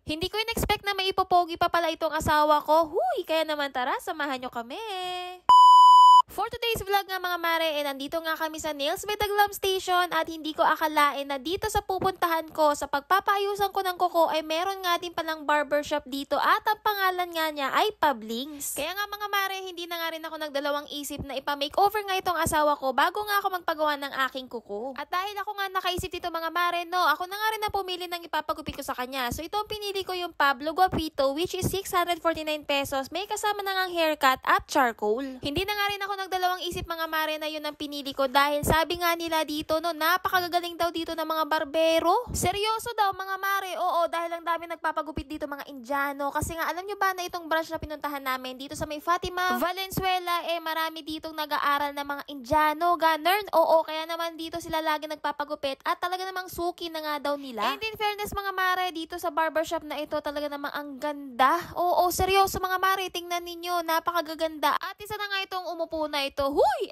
Hindi ko in-expect na may ipopogi pa pala itong asawa ko. Huy, kaya naman tara, samahan nyo kami. For today's vlog nga mga mare, nandito nga kami sa Nails by Taglam Station at hindi ko akalain na dito sa pupuntahan ko sa pagpapaayusan ko ng kuko ay meron nga din palang barbershop dito at ang pangalan nga niya ay Pablings. Kaya nga mga mare, hindi na nga rin ako nagdalawang isip na ipa-makeover nga itong asawa ko bago nga ako magpagawa ng aking kuko. At dahil ako nga nakaisip dito mga mare, no, ako na nga rin ang pumili ng ipapagupit ko sa kanya. So ito ang pinili ko yung Pablo Guapito which is 649 pesos. May kasama na ngang haircut at charcoal. Hindi na nga rin ako nagdalawang isip mga mare na yun ang pinili ko dahil sabi nga nila dito no, napakagagaling daw dito ng mga barbero. Seryoso daw mga mare, oo, dahil ang dami nagpapagupit dito mga Indiano. Kasi nga alam nyo ba na itong branch na pinuntahan namin dito sa may Fatima, Valenzuela, marami ditong nag-aaral na mga Indiano, ganern. Oo, kaya naman dito sila lagi nagpapagupit at talaga namang suki na nga daw nila. And in fairness mga mare, dito sa barbershop na ito talaga namang ang ganda. Oo, seryoso mga mare, tingnan ninyo, napakagaganda. At isa na nga itong umupo na ito. Huy,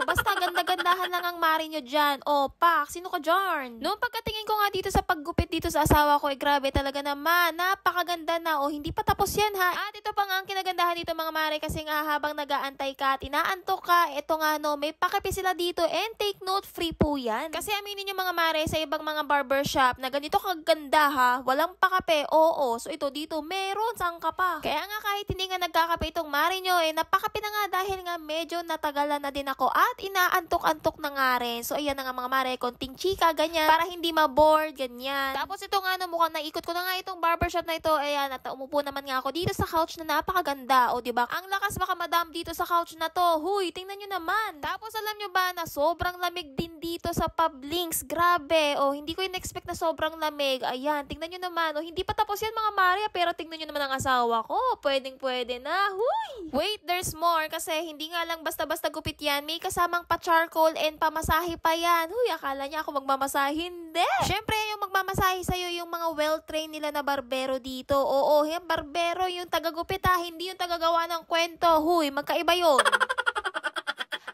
basta ganda-gandahan lang ang mare nyo dyan. Pak, sino ka dyan? Noong pagkatingin ko nga dito sa paggupit dito sa asawa ko, grabe talaga naman, napakaganda na. Hindi pa tapos yan ha. At ito pa nga ang kinagandahan dito mga mare kasi nga habang nag-aantay ka, tinaantok ka, eto nga no, may pakape sila dito and take note, free po yan. Kasi aminin nyo mga mare, sa ibang mga barbershop na ganito kaganda ha, walang pakape, oo. So ito dito, meron, saan ka pa? Kaya nga kahit hindi nga nagkakape itong mare nyo, napakape na nga dahil nga medyo natagalan na din ako at inaantok-antok na nga rin. So ayan na nga mga mare, konting chika, ganyan, para hindi ma-bored, ganyan. Tapos ito nga no, mukhang naikot ko na nga itong barbershop na ito, ayan, at umupo naman nga ako dito sa couch na napakaganda, o diba? Ang lakas baka madam dito sa couch na to, huy, tingnan nyo naman. Tapos alam nyo ba na sobrang lamig din dito sa Pablings, grabe, hindi ko in-expect na sobrang lamig, ayan, tingnan nyo naman, hindi pa tapos yan mga mare, pero tingnan nyo naman ang asawa ko, pwedeng-pwede na, huy. Wait, there's more, kasi hindi nga lang basta-basta gupit yan, may kasamang pa-charcoal and pamasahe pa yan. Huy, akala niya ako magmamasahe, hindi. Syempre, yung magmamasahe sa'yo, yung mga well-trained nila na barbero dito. Oo, yung barbero, yung tagagupit hindi yung tagagawa ng kwento. Huy, magkaiba yun.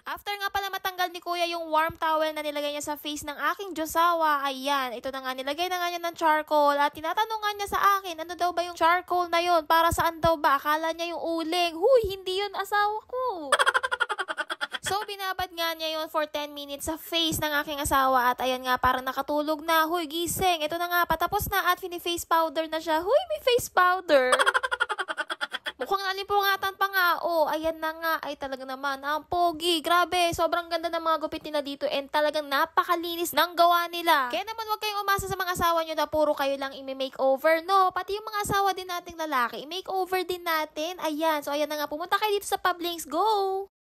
After nga pala matanggal ni kuya yung warm towel na nilagay niya sa face ng aking Diyosawa, ayan, ito na nga, nilagay na nga niya ng charcoal at tinatanong nga niya sa akin, ano daw ba yung charcoal na yun? Para saan daw ba? Akala niya yung uling. Huy, hindi yun asawa ko. So, binabad nga niya yun for 10 minutes sa face ng aking asawa at ayan nga, parang nakatulog na. Huy, gising. Ito na nga, patapos na at fini-face powder na siya. Huy, may face powder. Mukhang nalimpungatan pa nga. Ayan na nga. Ay, talaga naman. Ang pogi. Grabe. Sobrang ganda ng mga gupit nila dito and talagang napakalinis ng gawa nila. Kaya naman huwag kayong umasa sa mga asawa nyo na puro kayo lang i-makeover. No, pati yung mga asawa din nating lalaki, i-makeover din natin. Ayan. So, ayan na nga. Pumunta kayo dito sa Pablings. Go!